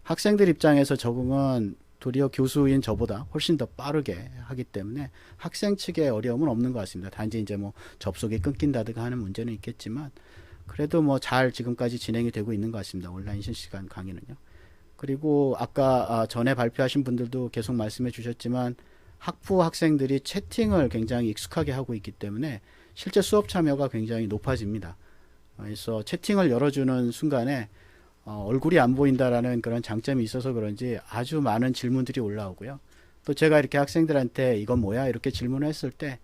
학생들 입장에서 적응은 도리어 교수인 저보다 훨씬 더 빠르게 하기 때문에 학생 측에 어려움은 없는 것 같습니다. 단지 이제 뭐 접속이 끊긴다든가 하는 문제는 있겠지만 그래도 뭐 잘 지금까지 진행이 되고 있는 것 같습니다. 온라인 실시간 강의는요. 그리고 아까 전에 발표하신 분들도 계속 말씀해 주셨지만 학부 학생들이 채팅을 굉장히 익숙하게 하고 있기 때문에 실제 수업 참여가 굉장히 높아집니다. 그래서 채팅을 열어주는 순간에 얼굴이 안 보인다라는 그런 장점이 있어서 그런지 아주 많은 질문들이 올라오고요. 또 제가 이렇게 학생들한테 이건 뭐야? 이렇게 질문을 했을 때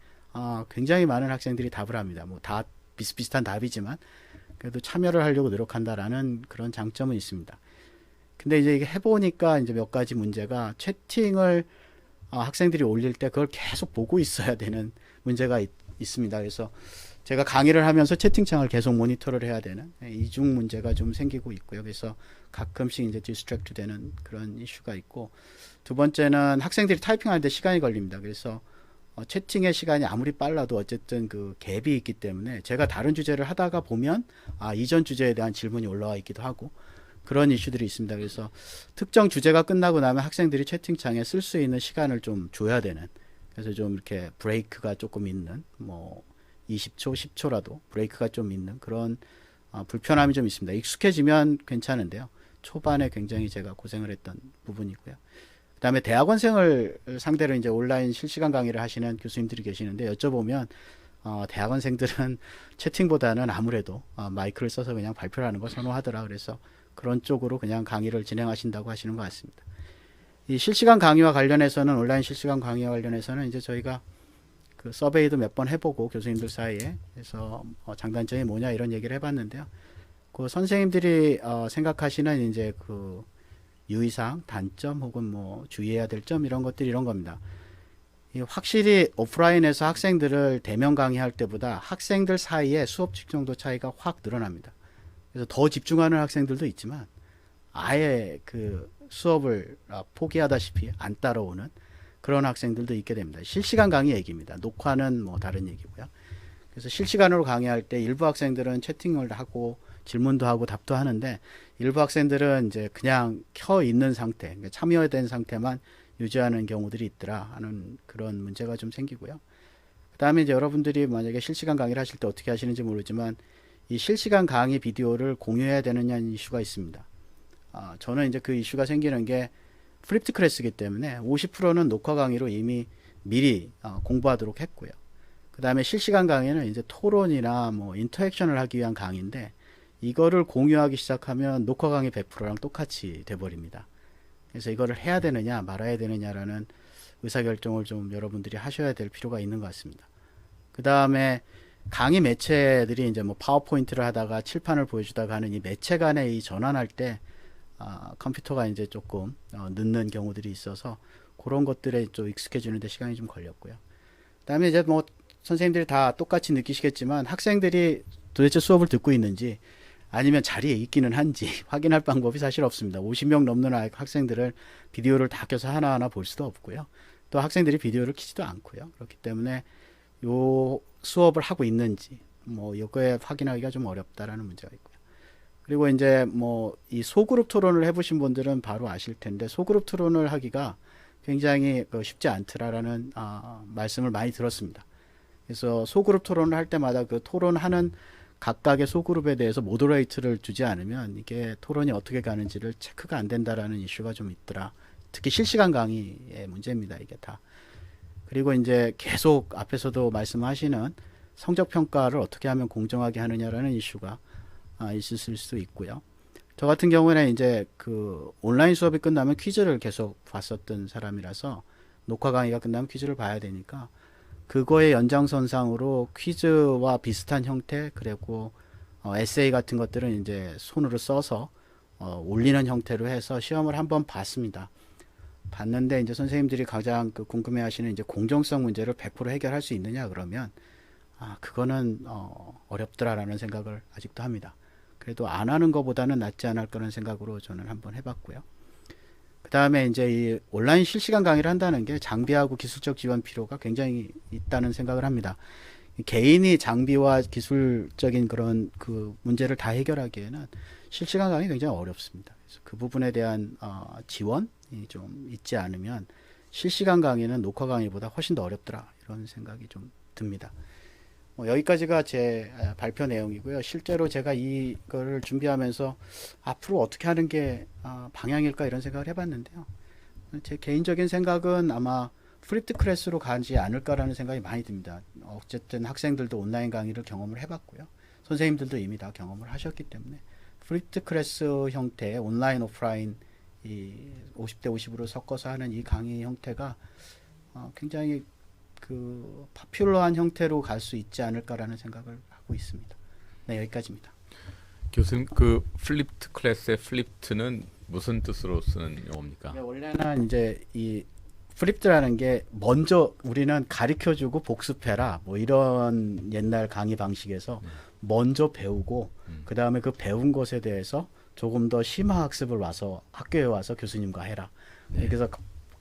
굉장히 많은 학생들이 답을 합니다. 뭐 다 비슷비슷한 답이지만 그래도 참여를 하려고 노력한다라는 그런 장점은 있습니다. 근데 이제 이게 해보니까 이제 몇 가지 문제가 채팅을 학생들이 올릴 때 그걸 계속 보고 있어야 되는 문제가 있습니다. 그래서 제가 강의를 하면서 채팅창을 계속 모니터를 해야 되는 이중 문제가 좀 생기고 있고요. 그래서 가끔씩 이제 디스트랙트 되는 그런 이슈가 있고, 두 번째는 학생들이 타이핑하는데 시간이 걸립니다. 그래서 채팅의 시간이 아무리 빨라도 어쨌든 그 갭이 있기 때문에 제가 다른 주제를 하다가 보면 이전 주제에 대한 질문이 올라와 있기도 하고 그런 이슈들이 있습니다. 그래서 특정 주제가 끝나고 나면 학생들이 채팅창에 쓸 수 있는 시간을 좀 줘야 되는, 그래서 좀 이렇게 브레이크가 조금 있는, 뭐 20초, 10초라도 브레이크가 좀 있는 그런 불편함이 좀 있습니다. 익숙해지면 괜찮은데요. 초반에 굉장히 제가 고생을 했던 부분이고요. 그 다음에 대학원생을 상대로 이제 온라인 실시간 강의를 하시는 교수님들이 계시는데 여쭤보면 대학원생들은 채팅보다는 아무래도 마이크를 써서 그냥 발표를 하는 걸 선호하더라. 그래서 그런 쪽으로 그냥 강의를 진행하신다고 하시는 것 같습니다. 이 실시간 강의와 관련해서는, 온라인 실시간 강의와 관련해서는 이제 저희가 그 서베이도 몇 번 해보고 교수님들 사이에, 그래서 장단점이 뭐냐 이런 얘기를 해봤는데요. 그 선생님들이 생각하시는 이제 그 유의사항, 단점 혹은 뭐 주의해야 될 점 이런 것들이 이런 겁니다. 확실히 오프라인에서 학생들을 대면 강의할 때보다 학생들 사이에 수업 집중도 차이가 확 늘어납니다. 그래서 더 집중하는 학생들도 있지만 아예 그 수업을 포기하다시피 안 따라오는 그런 학생들도 있게 됩니다. 실시간 강의 얘기입니다. 녹화는 뭐 다른 얘기고요. 그래서 실시간으로 강의할 때 일부 학생들은 채팅을 하고 질문도 하고 답도 하는데, 일부 학생들은 이제 그냥 켜 있는 상태, 그러니까 참여된 상태만 유지하는 경우들이 있더라 하는 그런 문제가 좀 생기고요. 그 다음에 이제 여러분들이 만약에 실시간 강의를 하실 때 어떻게 하시는지 모르지만 이 실시간 강의 비디오를 공유해야 되느냐는 이슈가 있습니다. 저는 이제 그 이슈가 생기는 게 플립드 클래스이기 때문에 50%는 녹화 강의로 이미 미리 공부하도록 했고요. 그 다음에 실시간 강의는 이제 토론이나 뭐 인터액션을 하기 위한 강의인데, 이거를 공유하기 시작하면 녹화 강의 100%랑 똑같이 돼버립니다. 그래서 이거를 해야 되느냐 말아야 되느냐라는 의사결정을 좀 여러분들이 하셔야 될 필요가 있는 것 같습니다. 그 다음에 강의 매체들이 이제 뭐 파워포인트를 하다가 칠판을 보여주다가 하는 이 매체 간에 이 전환할 때 컴퓨터가 이제 조금 늦는 경우들이 있어서 그런 것들에 좀 익숙해지는데 시간이 좀 걸렸고요. 그 다음에 이제 뭐 선생님들이 다 똑같이 느끼시겠지만 학생들이 도대체 수업을 듣고 있는지 아니면 자리에 있기는 한지 확인할 방법이 사실 없습니다. 50명 넘는 학생들을 비디오를 다 켜서 하나하나 볼 수도 없고요. 또 학생들이 비디오를 켜지도 않고요. 그렇기 때문에 요 수업을 하고 있는지 뭐 이거에 확인하기가 좀 어렵다라는 문제가 있고요. 그리고 이제 뭐 이 소그룹 토론을 해보신 분들은 바로 아실 텐데, 소그룹 토론을 하기가 굉장히 쉽지 않더라라는 말씀을 많이 들었습니다. 그래서 소그룹 토론을 할 때마다 그 토론하는 각각의 소그룹에 대해서 모더레이터를 주지 않으면 이게 토론이 어떻게 가는지를 체크가 안 된다라는 이슈가 좀 있더라. 특히 실시간 강의의 문제입니다, 이게 다. 그리고 이제 계속 앞에서도 말씀하시는 성적 평가를 어떻게 하면 공정하게 하느냐라는 이슈가 있을 수 있고요. 저 같은 경우에는 이제 그 온라인 수업이 끝나면 퀴즈를 계속 봤었던 사람이라서 녹화 강의가 끝나면 퀴즈를 봐야 되니까 그거의 연장선상으로 퀴즈와 비슷한 형태, 그리고 에세이 같은 것들은 이제 손으로 써서 올리는 형태로 해서 시험을 한번 봤습니다. 봤는데 이제 선생님들이 가장 궁금해하시는 이제 공정성 문제를 100% 해결할 수 있느냐 그러면 그거는 어렵더라라는 생각을 아직도 합니다. 그래도 안 하는 것보다는 낫지 않을까라는 생각으로 저는 한번 해봤고요. 그 다음에 이제 이 온라인 실시간 강의를 한다는 게 장비하고 기술적 지원 필요가 굉장히 있다는 생각을 합니다. 개인이 장비와 기술적인 그런 그 문제를 다 해결하기에는 실시간 강의 굉장히 어렵습니다. 그래서 그 부분에 대한 지원이 좀 있지 않으면 실시간 강의는 녹화 강의보다 훨씬 더 어렵더라 이런 생각이 좀 듭니다. 여기까지가 제 발표 내용이고요. 실제로 제가 이거를 준비하면서 앞으로 어떻게 하는 게 방향일까 이런 생각을 해봤는데요. 제 개인적인 생각은 아마 플립드 클래스로 가지 않을까라는 생각이 많이 듭니다. 어쨌든 학생들도 온라인 강의를 경험을 해봤고요. 선생님들도 이미 다 경험을 하셨기 때문에 플립드 클래스 형태의 온라인 오프라인 이 50대 50으로 섞어서 하는 이 강의 형태가 굉장히 그 파퓰러한 형태로 갈 수 있지 않을까라는 생각을 하고 있습니다. 네, 여기까지입니다. 교수님, 그 플립트 클래스의 플립트는 무슨 뜻으로 쓰는 용어입니까? 네, 원래는 이제 이 플립드라는 게 먼저 우리는 가르쳐주고 복습해라 뭐 이런 옛날 강의 방식에서 먼저 배우고 그 다음에 그 배운 것에 대해서 조금 더 심화 학습을 와서 학교에 와서 교수님과 해라. 네. 그래서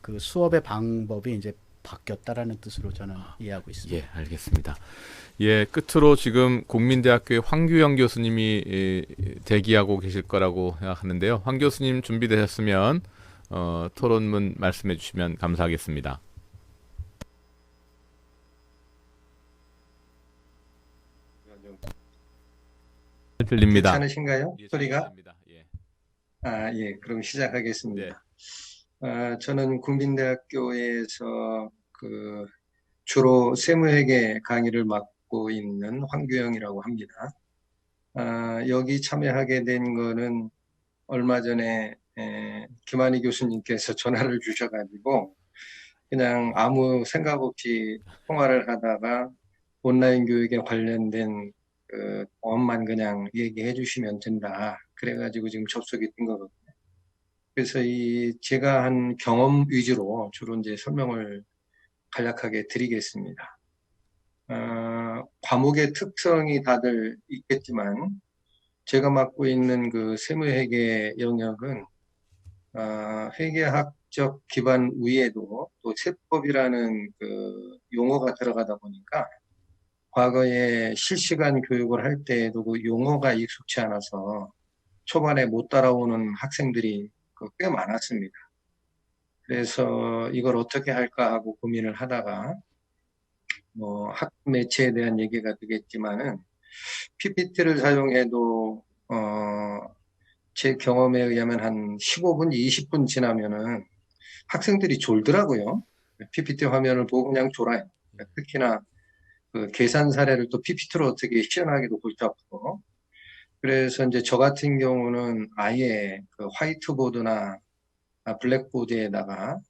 그 수업의 방법이 이제 바뀌었다라는 뜻으로 저는 이해하고 있습니다. 예, 알겠습니다. 예, 끝으로 지금 국민대학교의 황규영 교수님이 대기하고 계실 거라고 생각하는데요. 황 교수님 준비되셨으면 토론문 말씀해 주시면 감사하겠습니다. 들립니다. 괜찮으신가요? 예, 소리가? 들립니다. 예. 예, 그럼 시작하겠습니다. 네. 저는 국민대학교에서 주로 세무회계 강의를 맡고 있는 황규영이라고 합니다. 여기 참여하게 된 거는 얼마 전에 김한희 교수님께서 전화를 주셔가지고 그냥 아무 생각 없이 통화를 하다가 온라인 교육에 관련된 경험만 그냥 얘기해 주시면 된다. 그래가지고 지금 접속이 된 거거든요. 그래서 제가 한 경험 위주로 주로 이제 설명을 간략하게 드리겠습니다. 과목의 특성이 다들 있겠지만 제가 맡고 있는 그 세무회계 영역은 회계학적 기반 위에도 또 세법이라는 그 용어가 들어가다 보니까 과거에 실시간 교육을 할 때에도 그 용어가 익숙치 않아서 초반에 못 따라오는 학생들이 꽤 많았습니다. 그래서 이걸 어떻게 할까 하고 고민을 하다가 뭐 학 매체에 대한 얘기가 되겠지만은 PPT를 사용해도 제 경험에 의하면 한 15분, 20분 지나면은 학생들이 졸더라고요. PPT 화면을 보고 그냥 졸아요. 특히나 그 계산 사례를 또 PPT로 어떻게 시연하기도 골치 아프고. 그래서 이제 저 같은 경우는 아예 그 화이트보드나 블랙보드에다가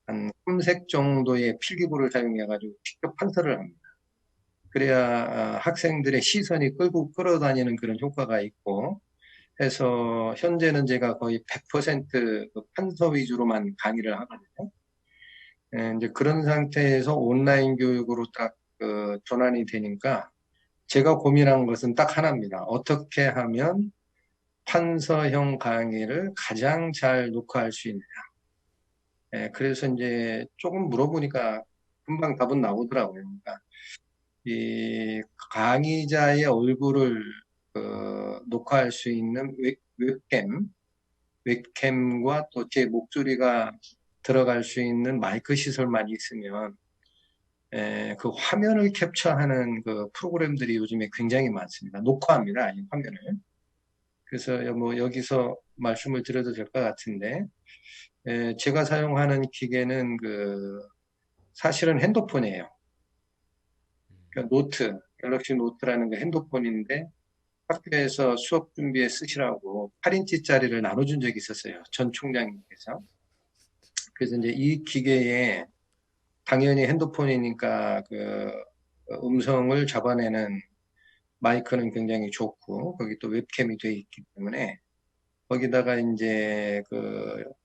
한 3색 정도의 필기구를 사용해가지고 직접 판서를 합니다. 그래야 학생들의 시선이 끌어다니는 그런 효과가 있고 해서 현재는 제가 거의 100% 그 판서 위주로만 강의를 하거든요. 이제 그런 상태에서 온라인 교육으로 딱 전환이 되니까 제가 고민한 것은 딱 하나입니다. 어떻게 하면 판서형 강의를 가장 잘 녹화할 수 있느냐. 그래서 이제 조금 물어보니까 금방 답은 나오더라고요. 그러니까 이 강의자의 얼굴을 녹화할 수 있는 웹캠과 또 제 목소리가 들어갈 수 있는 마이크 시설만 있으면 그 화면을 캡처하는 그 프로그램들이 요즘에 굉장히 많습니다. 녹화합니다, 이 화면을. 그래서 뭐 여기서 말씀을 드려도 될 것 같은데, 제가 사용하는 기계는 사실은 핸드폰이에요. 그러니까 노트, 갤럭시 노트라는 그 핸드폰인데 학교에서 수업 준비에 쓰시라고 8인치짜리를 나눠준 적이 있었어요. 전 총장님께서. 그래서 이제 이 기계에 당연히 핸드폰이니까 음성을 잡아내는 마이크는 굉장히 좋고 거기 또 웹캠이 되어 있기 때문에 거기다가 이제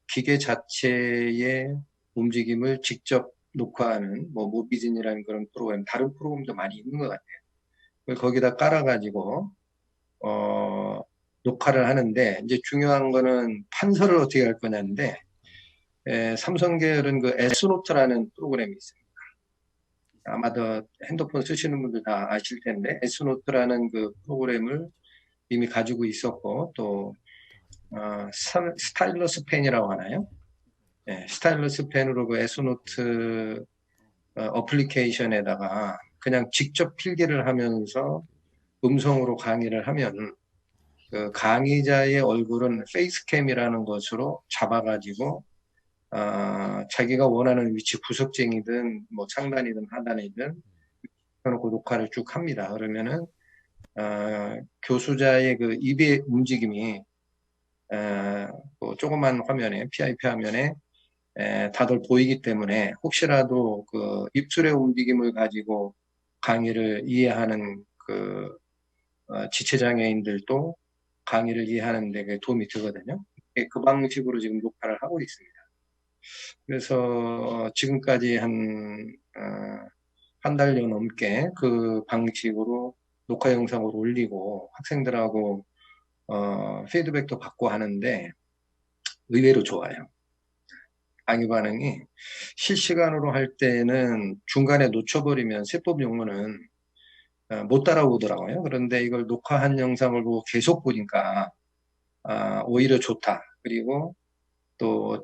기계 자체의 움직임을 직접 녹화하는 뭐 모비진이라는 그런 프로그램, 다른 프로그램도 많이 있는 것 같아요. 거기다 깔아가지고 녹화를 하는데 이제 중요한 거는 판서를 어떻게 할 거냐인데 삼성 계열은 S노트라는 프로그램이 있습니다. 아마도 핸드폰 쓰시는 분들 다 아실 텐데 S노트라는 그 프로그램을 이미 가지고 있었고, 또 스타일러스 펜이라고 하나요? 예, 스타일러스 펜으로 그 에스노트 어플리케이션에다가 그냥 직접 필기를 하면서 음성으로 강의를 하면 그 강의자의 얼굴은 페이스캠이라는 것으로 잡아가지고 자기가 원하는 위치 구석쟁이든 뭐 상단이든 하단이든 켜놓고 녹화를 쭉 합니다. 그러면은 교수자의 그 입의 움직임이 그 조그만 화면에 PIP 화면에 다들 보이기 때문에 혹시라도 그 입술의 움직임을 가지고 강의를 이해하는 그 지체장애인들도 강의를 이해하는 데 도움이 되거든요. 그 방식으로 지금 녹화를 하고 있습니다. 그래서 지금까지 한 달여 넘게 그 방식으로 녹화 영상을 올리고 학생들하고 피드백도 받고 하는데 의외로 좋아요. 강의 반응이 실시간으로 할 때는 중간에 놓쳐버리면 세법 용어는 못 따라오더라고요. 그런데 이걸 녹화한 영상을 보고 계속 보니까 오히려 좋다. 그리고 또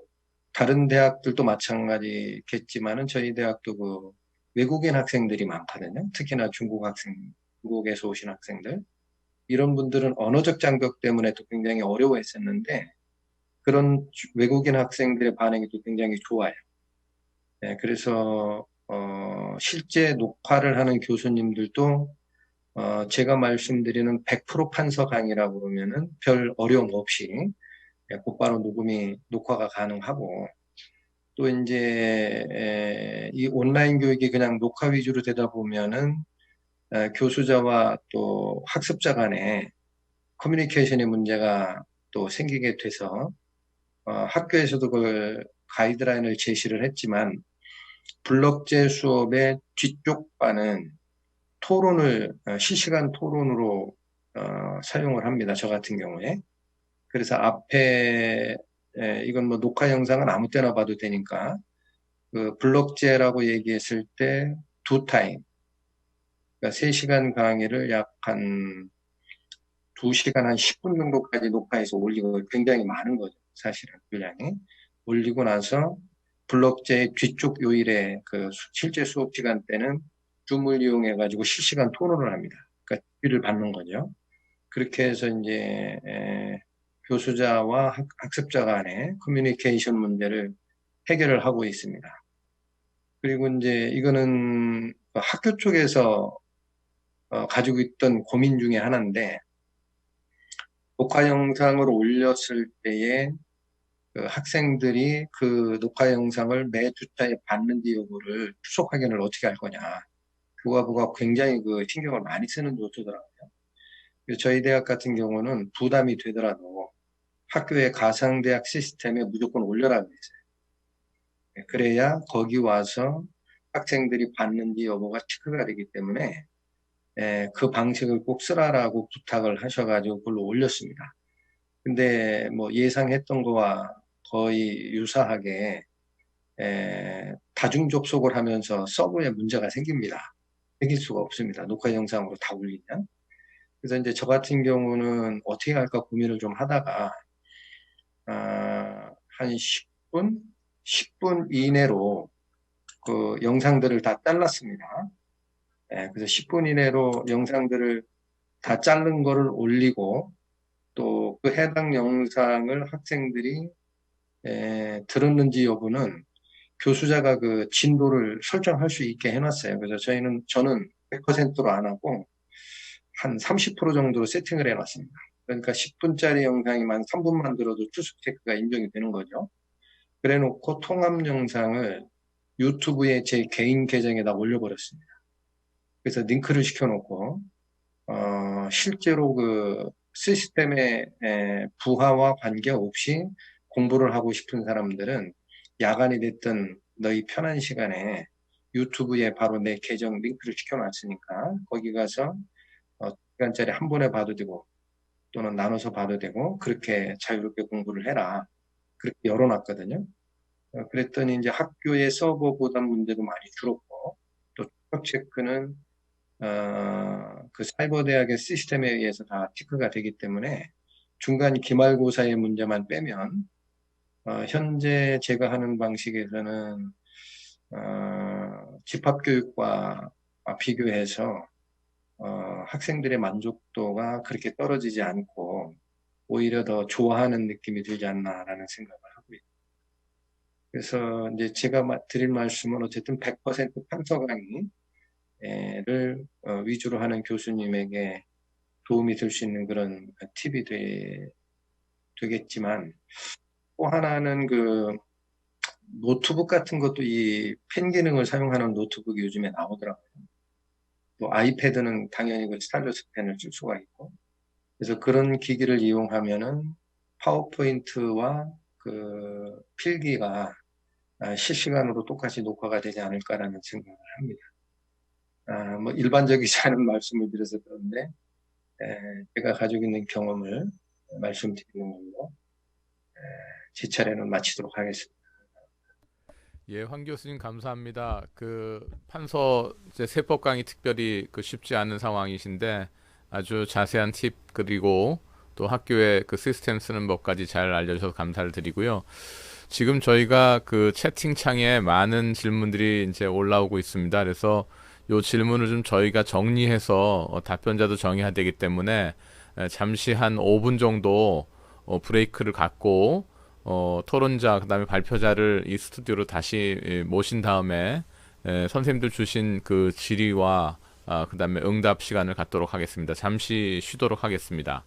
다른 대학들도 마찬가지겠지만은 저희 대학도 그 외국인 학생들이 많거든요. 특히나 중국에서 오신 학생들. 이런 분들은 언어적 장벽 때문에 또 굉장히 어려워했었는데 그런 외국인 학생들의 반응이 또 굉장히 좋아요. 네, 그래서 실제 녹화를 하는 교수님들도 제가 말씀드리는 100% 판서 강의라고 그러면은 별 어려움 없이 곧바로 녹화가 가능하고 또 이제 이 온라인 교육이 그냥 녹화 위주로 되다 보면은 교수자와 또 학습자 간에 커뮤니케이션의 문제가 또 생기게 돼서 학교에서도 그걸 가이드라인을 제시를 했지만 블록제 수업의 뒤쪽 반은 실시간 토론으로 사용을 합니다. 저 같은 경우에. 그래서 앞에 이건 뭐 녹화 영상은 아무 때나 봐도 되니까 그 블록제라고 얘기했을 때 2타임, 그러니까 3시간 강의를 약 한 2시간 한 10분 정도까지 녹화해서 올리고 굉장히 많은 거죠. 사실은 분량이. 올리고 나서 블록제의 뒤쪽 요일에 그 실제 수업 시간 때는 줌을 이용해 가지고 실시간 토론을 합니다. 그러니까 지휘를 받는 거죠. 그렇게 해서 이제 교수자와 학습자 간의 커뮤니케이션 문제를 해결을 하고 있습니다. 그리고 이제 이거는 학교 쪽에서 가지고 있던 고민 중에 하나인데 녹화 영상을 올렸을 때에 그 학생들이 그 녹화 영상을 매 주차에 봤는지 여부를 추적 확인을 어떻게 할 거냐. 교과부가 굉장히 그 신경을 많이 쓰는 요소더라고요. 저희 대학 같은 경우는 부담이 되더라도 학교의 가상대학 시스템에 무조건 올려라고 했어요. 그래야 거기 와서 학생들이 봤는지 여부가 체크가 되기 때문에 그 방식을 꼭 쓰라라고 부탁을 하셔가지고 그걸로 올렸습니다. 근데 뭐 예상했던 거와 거의 유사하게 다중 접속을 하면서 서버에 문제가 생깁니다. 생길 수가 없습니다. 녹화 영상으로 다 올리면. 그래서 이제 저 같은 경우는 어떻게 할까 고민을 좀 하다가 한 10분 이내로 그 영상들을 다 잘랐습니다. 그래서 10분 이내로 영상들을 다 자른 거를 올리고 또 그 해당 영상을 학생들이 들었는지 여부는 교수자가 그 진도를 설정할 수 있게 해놨어요. 그래서 저는 100%로 안 하고 한 30% 정도로 세팅을 해놨습니다. 그러니까 10분짜리 영상이만 3분만 들어도 추적 체크가 인정이 되는 거죠. 그래 놓고 통합 영상을 유튜브에 제 개인 계정에다 올려버렸습니다. 그래서 링크를 시켜놓고 실제로 그 시스템의 부하와 관계없이 공부를 하고 싶은 사람들은 야간이 됐든 너희 편한 시간에 유튜브에 바로 내 계정 링크를 시켜놨으니까 거기 가서 시간짜리 한 번에 봐도 되고 또는 나눠서 봐도 되고 그렇게 자유롭게 공부를 해라. 그렇게 열어놨거든요. 그랬더니 이제 학교의 서버 보단 문제도 많이 줄었고 또 추적 체크는 그 사이버 대학의 시스템에 의해서 다 체크가 되기 때문에 중간 기말고사의 문제만 빼면 현재 제가 하는 방식에서는 집합교육과 비교해서 학생들의 만족도가 그렇게 떨어지지 않고 오히려 더 좋아하는 느낌이 들지 않나라는 생각을 하고 있습니다. 그래서 이제 제가 드릴 말씀은 어쨌든 100% 판서 강의를 위주로 하는 교수님에게 도움이 될 수 있는 그런 팁이 되겠지만, 또 하나는 그 노트북 같은 것도 이 펜 기능을 사용하는 노트북이 요즘에 나오더라고요. 또 아이패드는 당연히 그 스타일러스 펜을 쓸 수가 있고, 그래서 그런 기기를 이용하면은 파워포인트와 그 필기가 실시간으로 똑같이 녹화가 되지 않을까라는 생각을 합니다. 뭐 일반적이지 않은 말씀을 드려서 그런데 제가 가지고 있는 경험을 말씀드리는 걸로 제 차례는 마치도록 하겠습니다. 예, 황 교수님 감사합니다. 그 판서 이제 세법 강의 특별히 그 쉽지 않은 상황이신데 아주 자세한 팁 그리고 또 학교의 그 시스템 쓰는 법까지 잘 알려주셔서 감사를 드리고요. 지금 저희가 그 채팅창에 많은 질문들이 이제 올라오고 있습니다. 그래서 요 질문을 좀 저희가 정리해서 답변자도 정해야 되기 때문에 잠시 한 5분 정도 브레이크를 갖고 토론자 그다음에 발표자를 이 스튜디오로 다시 모신 다음에 선생님들 주신 그 질의와 그다음에 응답 시간을 갖도록 하겠습니다. 잠시 쉬도록 하겠습니다.